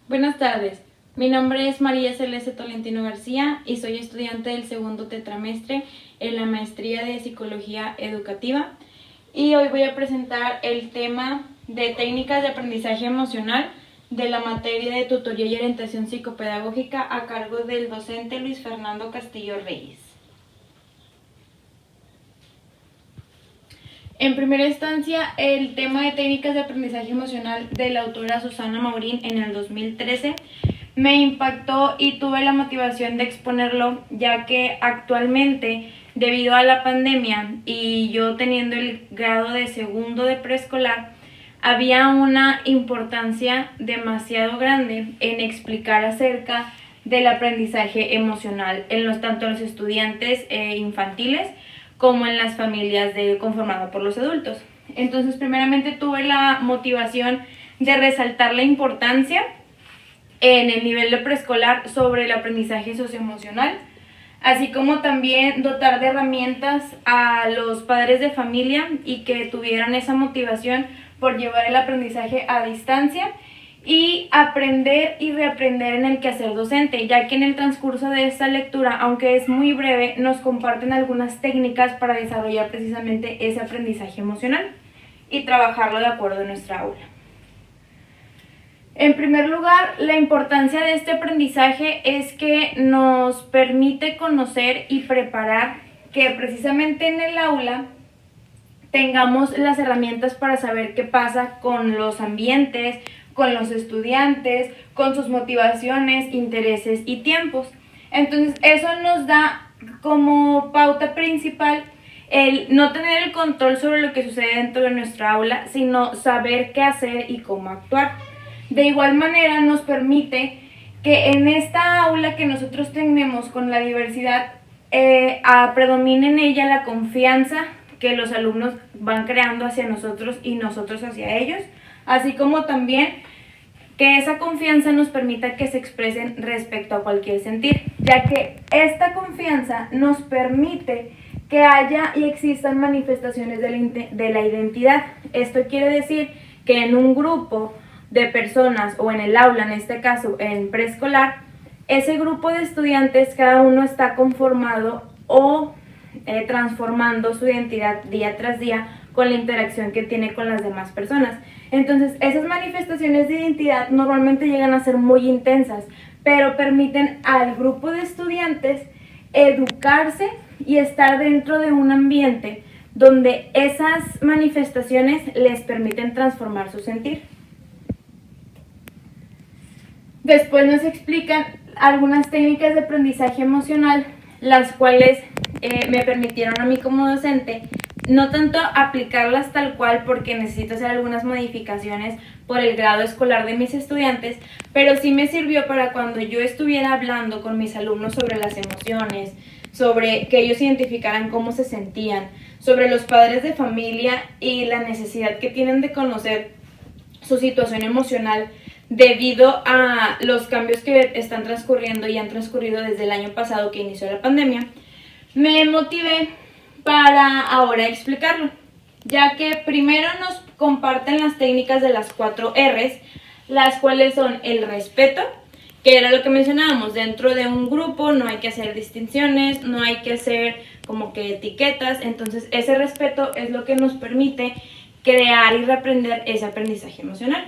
Buenas tardes, mi nombre es María Celeste Tolentino García y soy estudiante del segundo tetramestre en la maestría de Psicología Educativa y hoy voy a presentar el tema de técnicas de aprendizaje emocional de la materia de tutoría y orientación psicopedagógica a cargo del docente Luis Fernando Castillo Reyes. En primera instancia, el tema de técnicas de aprendizaje emocional de la autora Susana Maurín en el 2013 me impactó y tuve la motivación de exponerlo, ya que actualmente, debido a la pandemia y yo teniendo el grado de segundo de preescolar, había una importancia demasiado grande en explicar acerca del aprendizaje emocional tanto en los estudiantes infantiles como en las familias conformadas por los adultos. Entonces, primeramente tuve la motivación de resaltar la importancia en el nivel de preescolar sobre el aprendizaje socioemocional, así como también dotar de herramientas a los padres de familia y que tuvieran esa motivación por llevar el aprendizaje a distancia y aprender y reaprender en el quehacer docente, ya que en el transcurso de esta lectura, aunque es muy breve, nos comparten algunas técnicas para desarrollar precisamente ese aprendizaje emocional y trabajarlo de acuerdo a nuestra aula. En primer lugar, la importancia de este aprendizaje es que nos permite conocer y preparar que precisamente en el aula tengamos las herramientas para saber qué pasa con los ambientes, con los estudiantes, con sus motivaciones, intereses y tiempos. Entonces, eso nos da como pauta principal el no tener el control sobre lo que sucede dentro de nuestra aula, sino saber qué hacer y cómo actuar. De igual manera, nos permite que en esta aula que nosotros tenemos con la diversidad, predomine en ella la confianza que los alumnos van creando hacia nosotros y nosotros hacia ellos, así como también que esa confianza nos permita que se expresen respecto a cualquier sentir, ya que esta confianza nos permite que haya y existan manifestaciones de la identidad. Esto quiere decir que en un grupo de personas o en el aula, en este caso en preescolar, ese grupo de estudiantes cada uno está conformado o transformando su identidad día tras día con la interacción que tiene con las demás personas. Entonces, esas manifestaciones de identidad normalmente llegan a ser muy intensas, pero permiten al grupo de estudiantes educarse y estar dentro de un ambiente donde esas manifestaciones les permiten transformar su sentir. Después nos explican algunas técnicas de aprendizaje emocional, las cuales me permitieron a mí como docente no tanto aplicarlas tal cual porque necesito hacer algunas modificaciones por el grado escolar de mis estudiantes, pero sí me sirvió para cuando yo estuviera hablando con mis alumnos sobre las emociones, sobre que ellos identificaran cómo se sentían, sobre los padres de familia y la necesidad que tienen de conocer su situación emocional debido a los cambios que están transcurriendo y han transcurrido desde el año pasado que inició la pandemia. Me motivé para ahora explicarlo, ya que primero nos comparten las técnicas de las 4 R's, las cuales son el respeto, que era lo que mencionábamos, dentro de un grupo no hay que hacer distinciones, no hay que hacer como que etiquetas, entonces ese respeto es lo que nos permite crear y reaprender ese aprendizaje emocional.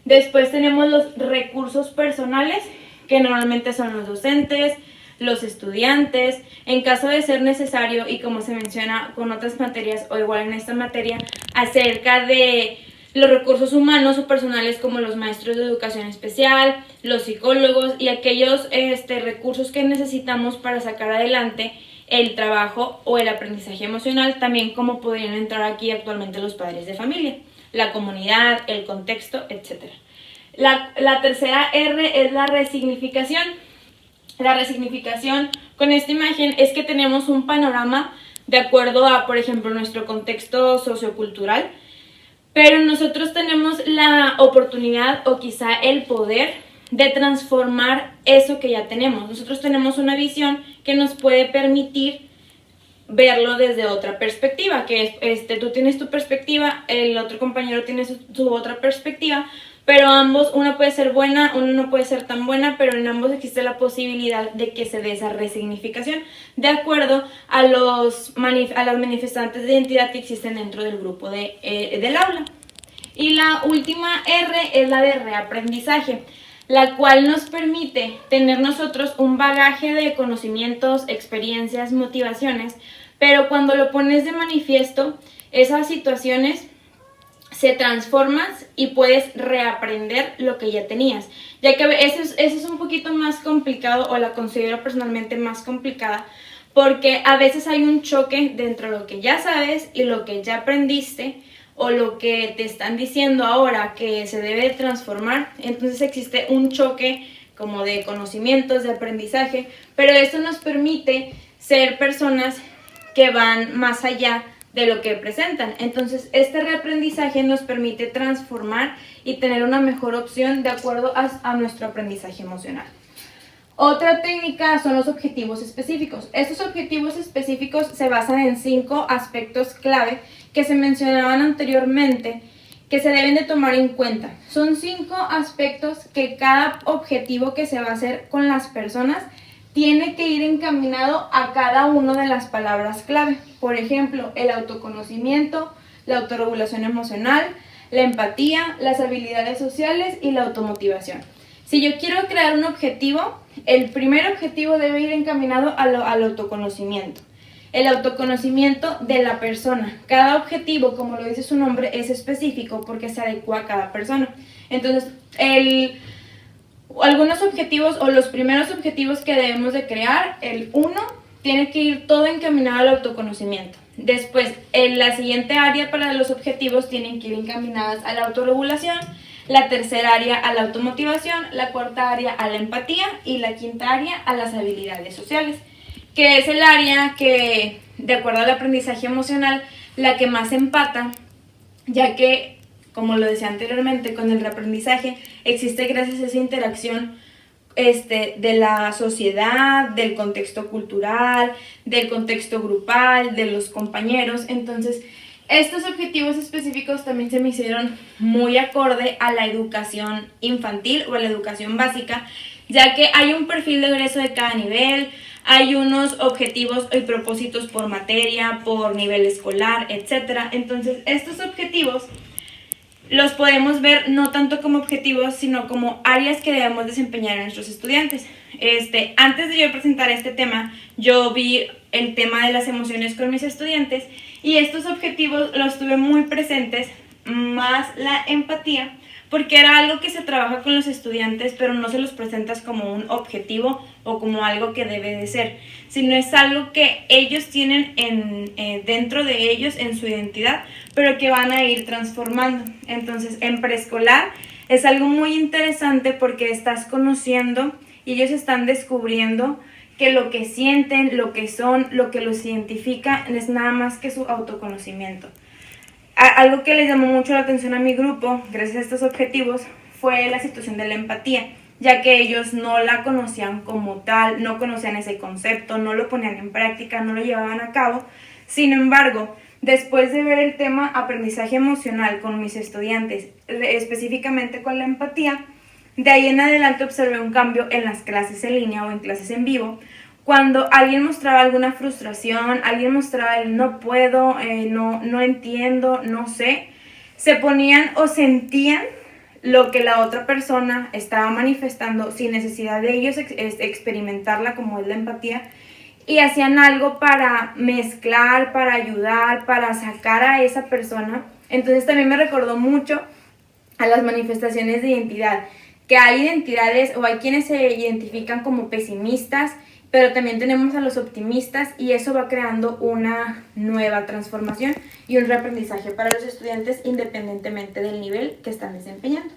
Después tenemos los recursos personales, que normalmente son los docentes, los estudiantes, en caso de ser necesario y como se menciona con otras materias o igual en esta materia, acerca de los recursos humanos o personales como los maestros de educación especial, los psicólogos y aquellos recursos que necesitamos para sacar adelante el trabajo o el aprendizaje emocional, también como podrían entrar aquí actualmente los padres de familia, la comunidad, el contexto, etc. La tercera R es la resignificación. La resignificación con esta imagen es que tenemos un panorama de acuerdo a, por ejemplo, nuestro contexto sociocultural, pero nosotros tenemos la oportunidad o quizá el poder de transformar eso que ya tenemos. Nosotros tenemos una visión que nos puede permitir verlo desde otra perspectiva, que es, tú tienes tu perspectiva, el otro compañero tiene su otra perspectiva, pero ambos, una puede ser buena, una no puede ser tan buena, pero en ambos existe la posibilidad de que se dé esa resignificación de acuerdo a las manifestantes de identidad que existen dentro del grupo del aula. Y la última R es la de reaprendizaje, la cual nos permite tener nosotros un bagaje de conocimientos, experiencias, motivaciones, pero cuando lo pones de manifiesto, esas situaciones se transforman y puedes reaprender lo que ya tenías, ya que eso es un poquito más complicado, o la considero personalmente más complicada, porque a veces hay un choque dentro de lo que ya sabes y lo que ya aprendiste, o lo que te están diciendo ahora que se debe transformar. Entonces existe un choque como de conocimientos, de aprendizaje, pero esto nos permite ser personas que van más allá de lo que presentan. Entonces este reaprendizaje nos permite transformar y tener una mejor opción de acuerdo a nuestro aprendizaje emocional. Otra técnica son los objetivos específicos. Estos objetivos específicos se basan en 5 aspectos clave que se mencionaban anteriormente, que se deben de tomar en cuenta. Son 5 aspectos que cada objetivo que se va a hacer con las personas tiene que ir encaminado a cada una de las palabras clave. Por ejemplo, el autoconocimiento, la autorregulación emocional, la empatía, las habilidades sociales y la automotivación. Si yo quiero crear un objetivo, el primer objetivo debe ir encaminado al autoconocimiento. El autoconocimiento de la persona. Cada objetivo, como lo dice su nombre, es específico porque se adecua a cada persona. Entonces, algunos objetivos o los primeros objetivos que debemos de crear, el 1, tiene que ir todo encaminado al autoconocimiento. Después, en la siguiente área para los objetivos tienen que ir encaminadas a la autorregulación, la tercera área a la automotivación, la cuarta área a la empatía y la quinta área a las habilidades sociales, que es el área que, de acuerdo al aprendizaje emocional, la que más empata, ya que, como lo decía anteriormente, con el reaprendizaje existe gracias a esa interacción de la sociedad, del contexto cultural, del contexto grupal, de los compañeros. Entonces, estos objetivos específicos también se me hicieron muy acorde a la educación infantil o a la educación básica, ya que hay un perfil de egreso de cada nivel, hay unos objetivos y propósitos por materia, por nivel escolar, etc. Entonces, estos objetivos los podemos ver no tanto como objetivos, sino como áreas que debemos desempeñar en nuestros estudiantes. Antes de yo presentar este tema, yo vi el tema de las emociones con mis estudiantes y estos objetivos los tuve muy presentes, más la empatía, porque era algo que se trabaja con los estudiantes, pero no se los presentas como un objetivo o como algo que debe de ser, sino es algo que ellos tienen dentro de ellos, en su identidad, pero que van a ir transformando. Entonces, en preescolar es algo muy interesante porque estás conociendo y ellos están descubriendo que lo que sienten, lo que son, lo que los identifica es nada más que su autoconocimiento. Algo que les llamó mucho la atención a mi grupo, gracias a estos objetivos, fue la situación de la empatía, ya que ellos no la conocían como tal, no conocían ese concepto, no lo ponían en práctica, no lo llevaban a cabo. Sin embargo, después de ver el tema aprendizaje emocional con mis estudiantes, específicamente con la empatía, de ahí en adelante observé un cambio en las clases en línea o en clases en vivo. Cuando alguien mostraba alguna frustración, alguien mostraba el no puedo, no entiendo, no sé, se ponían o sentían lo que la otra persona estaba manifestando sin necesidad de ellos experimentarla, como es la empatía, y hacían algo para mezclar, para ayudar, para sacar a esa persona. Entonces también me recordó mucho a las manifestaciones de identidad, que hay identidades o hay quienes se identifican como pesimistas, pero también tenemos a los optimistas y eso va creando una nueva transformación y un reaprendizaje para los estudiantes independientemente del nivel que están desempeñando.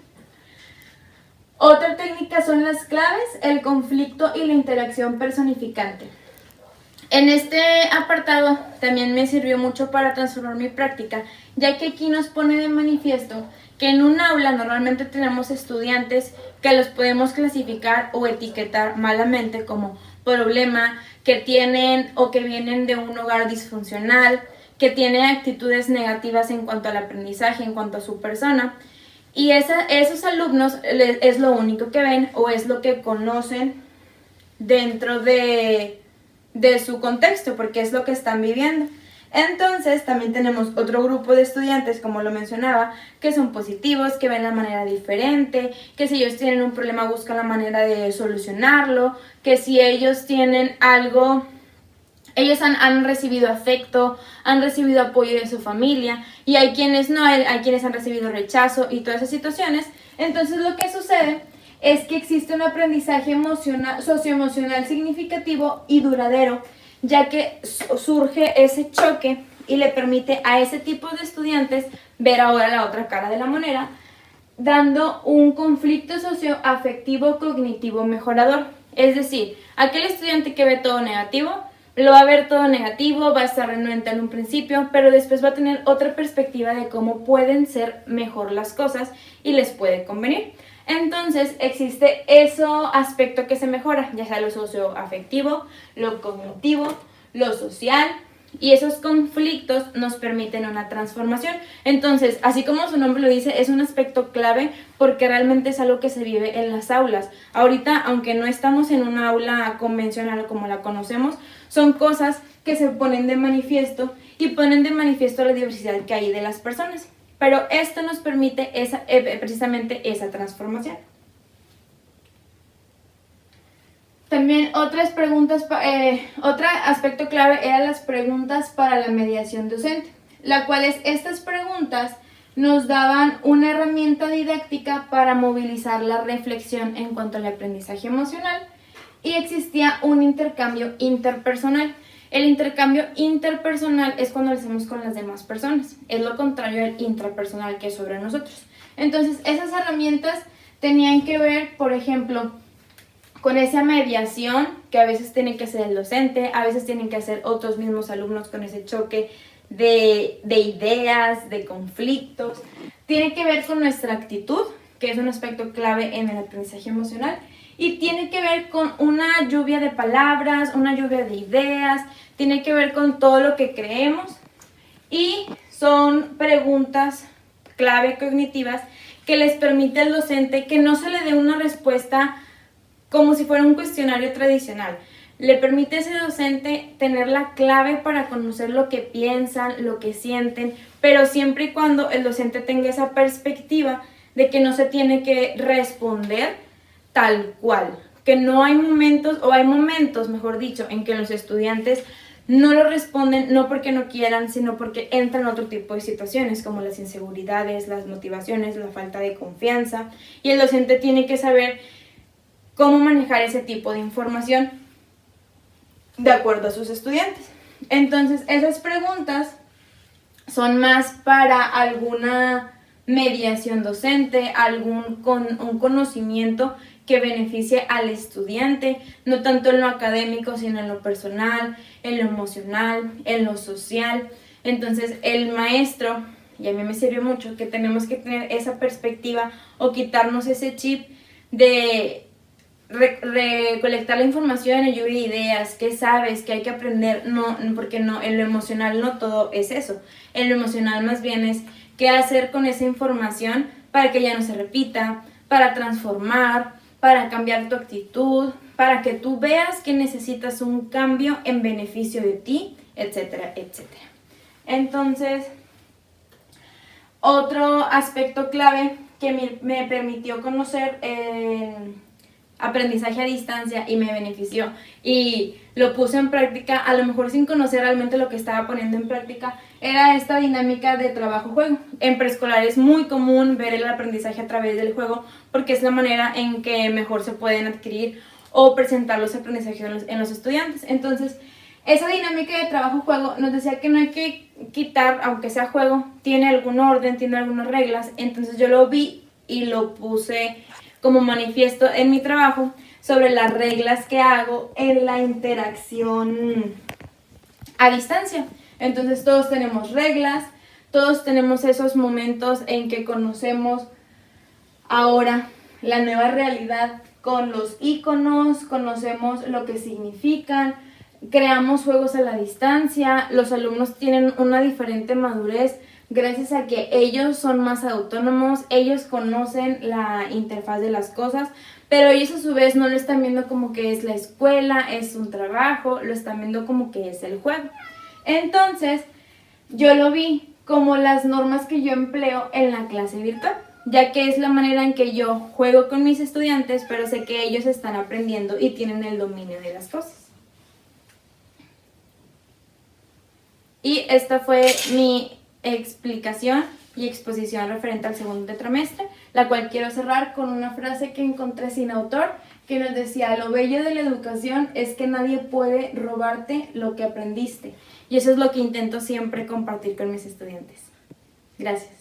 Otra técnica son las claves, el conflicto y la interacción personificante. En este apartado también me sirvió mucho para transformar mi práctica, ya que aquí nos pone de manifiesto que en un aula normalmente tenemos estudiantes que los podemos clasificar o etiquetar malamente como problema, que tienen o que vienen de un hogar disfuncional, que tienen actitudes negativas en cuanto al aprendizaje, en cuanto a su persona. Y esos alumnos es lo único que ven o es lo que conocen dentro de su contexto, porque es lo que están viviendo. Entonces también tenemos otro grupo de estudiantes, como lo mencionaba, que son positivos, que ven la manera diferente, que si ellos tienen un problema buscan la manera de solucionarlo, que si ellos tienen algo, ellos han recibido afecto, han recibido apoyo de su familia, y hay quienes no, hay quienes han recibido rechazo y todas esas situaciones. Entonces lo que sucede es que existe un aprendizaje socioemocional significativo y duradero, ya que surge ese choque y le permite a ese tipo de estudiantes ver ahora la otra cara de la moneda, dando un conflicto socioafectivo cognitivo mejorador. Es decir, aquel estudiante que ve todo negativo, lo va a ver todo negativo, va a estar renuente en un principio, pero después va a tener otra perspectiva de cómo pueden ser mejor las cosas y les puede convenir. Entonces existe ese aspecto que se mejora, ya sea lo socioafectivo, lo cognitivo, lo social, y esos conflictos nos permiten una transformación. Entonces, así como su nombre lo dice, es un aspecto clave porque realmente es algo que se vive en las aulas. Ahorita, aunque no estamos en una aula convencional como la conocemos, son cosas que se ponen de manifiesto y ponen de manifiesto la diversidad que hay de las personas. Pero esto nos permite precisamente esa transformación. También otras preguntas, otro aspecto clave eran las preguntas para la mediación docente, las cuales estas preguntas nos daban una herramienta didáctica para movilizar la reflexión en cuanto al aprendizaje emocional, y existía un intercambio interpersonal. El intercambio interpersonal es cuando lo hacemos con las demás personas, es lo contrario al intrapersonal, que es sobre nosotros. Entonces, esas herramientas tenían que ver, por ejemplo, con esa mediación que a veces tiene que hacer el docente, a veces tienen que hacer otros mismos alumnos con ese choque de ideas, de conflictos. Tiene que ver con nuestra actitud, que es un aspecto clave en el aprendizaje emocional, y tiene que ver con una lluvia de palabras, una lluvia de ideas, tiene que ver con todo lo que creemos, y son preguntas clave cognitivas que les permite al docente que no se le dé una respuesta como si fuera un cuestionario tradicional. Le permite a ese docente tener la clave para conocer lo que piensan, lo que sienten, pero siempre y cuando el docente tenga esa perspectiva de que no se tiene que responder tal cual, que no hay momentos, o hay momentos, mejor dicho, en que los estudiantes no lo responden, no porque no quieran, sino porque entran otro tipo de situaciones, como las inseguridades, las motivaciones, la falta de confianza, y el docente tiene que saber cómo manejar ese tipo de información de acuerdo a sus estudiantes. Entonces, esas preguntas son más para alguna mediación docente, un conocimiento que beneficie al estudiante, no tanto en lo académico, sino en lo personal, en lo emocional, en lo social. Entonces, el maestro, y a mí me sirve mucho, que tenemos que tener esa perspectiva o quitarnos ese chip de recolectar la información en lluvia de ideas, qué sabes, qué hay que aprender, no, porque no, en lo emocional no todo es eso. En lo emocional más bien es qué hacer con esa información para que ya no se repita, para transformar, para cambiar tu actitud, para que tú veas que necesitas un cambio en beneficio de ti, etcétera, etcétera. Entonces, otro aspecto clave que me permitió conocer aprendizaje a distancia y me benefició y lo puse en práctica, a lo mejor sin conocer realmente lo que estaba poniendo en práctica, era esta dinámica de trabajo-juego. En preescolar es muy común ver el aprendizaje a través del juego porque es la manera en que mejor se pueden adquirir o presentar los aprendizajes en los estudiantes. Entonces, esa dinámica de trabajo-juego nos decía que no hay que quitar, aunque sea juego, tiene algún orden, tiene algunas reglas. Entonces yo lo vi y lo puse como manifiesto en mi trabajo sobre las reglas que hago en la interacción a distancia. Entonces todos tenemos reglas, todos tenemos esos momentos en que conocemos ahora la nueva realidad con los iconos, conocemos lo que significan, creamos juegos a la distancia, los alumnos tienen una diferente madurez gracias a que ellos son más autónomos, ellos conocen la interfaz de las cosas, pero ellos a su vez no lo están viendo como que es la escuela, es un trabajo, lo están viendo como que es el juego. Entonces, yo lo vi como las normas que yo empleo en la clase virtual, ya que es la manera en que yo juego con mis estudiantes, pero sé que ellos están aprendiendo y tienen el dominio de las cosas. Y esta fue mi explicación y exposición referente al segundo trimestre, la cual quiero cerrar con una frase que encontré sin autor, que nos decía: lo bello de la educación es que nadie puede robarte lo que aprendiste. Y eso es lo que intento siempre compartir con mis estudiantes. Gracias.